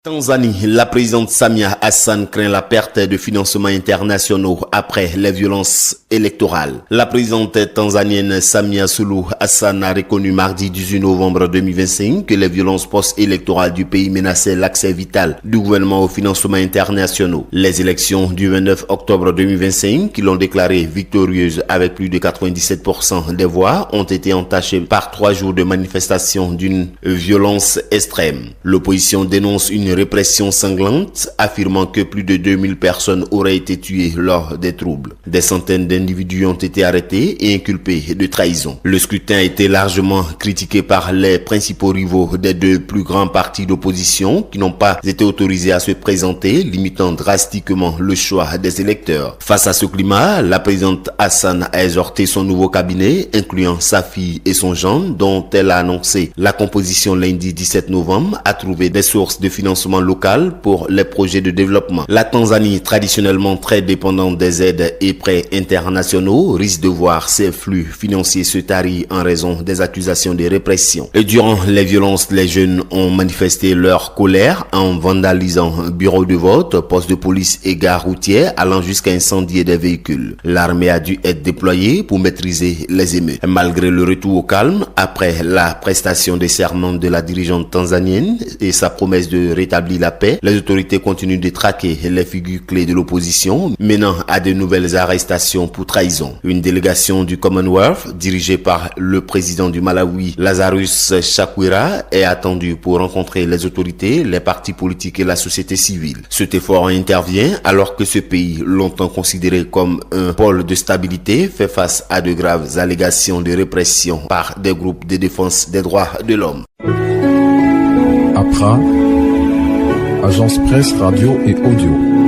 Tanzanie, la présidente Samia Hassan craint la perte de financements internationaux après les violences électorales. La présidente tanzanienne Samia Suluhu Hassan a reconnu mardi 18 novembre 2025 que les violences post-électorales du pays menaçaient l'accès vital du gouvernement aux financements internationaux. Les élections du 29 octobre 2025, qui l'ont déclarée victorieuse avec plus de 97% des voix, ont été entachées par 3 jours de manifestations d'une violence extrême. L'opposition dénonce une répression sanglante, affirmant que plus de 2000 personnes auraient été tuées lors des troubles. Des centaines d'individus ont été arrêtés et inculpés de trahison. Le scrutin a été largement critiqué par les principaux rivaux des 2 plus grands partis d'opposition qui n'ont pas été autorisés à se présenter, limitant drastiquement le choix des électeurs. Face à ce climat, la présidente Hassan a exhorté son nouveau cabinet, incluant sa fille et son gendre, dont elle a annoncé la composition lundi 17 novembre, à trouver des sources de financement local pour les projets de développement. La Tanzanie, traditionnellement très dépendante des aides et prêts internationaux, risque de voir ses flux financiers se tarir en raison des accusations de répression. Et durant les violences, les jeunes ont manifesté leur colère en vandalisant bureaux de vote, postes de police et gares routières, allant jusqu'à incendier des véhicules. L'armée a dû être déployée pour maîtriser les émeutes. Malgré le retour au calme, après la prestation des serments de la dirigeante tanzanienne et sa promesse de rétablir la paix, les autorités continuent de traquer les figures clés de l'opposition, menant à de nouvelles arrestations pour trahison. Une délégation du Commonwealth, dirigée par le président du Malawi, Lazarus Chakwera, est attendue pour rencontrer les autorités, les partis politiques et la société civile. Cet effort intervient alors que ce pays, longtemps considéré comme un pôle de stabilité, fait face à de graves allégations de répression par des groupes de défense des droits de l'homme. Accra, Agence Presse Radio et Audio.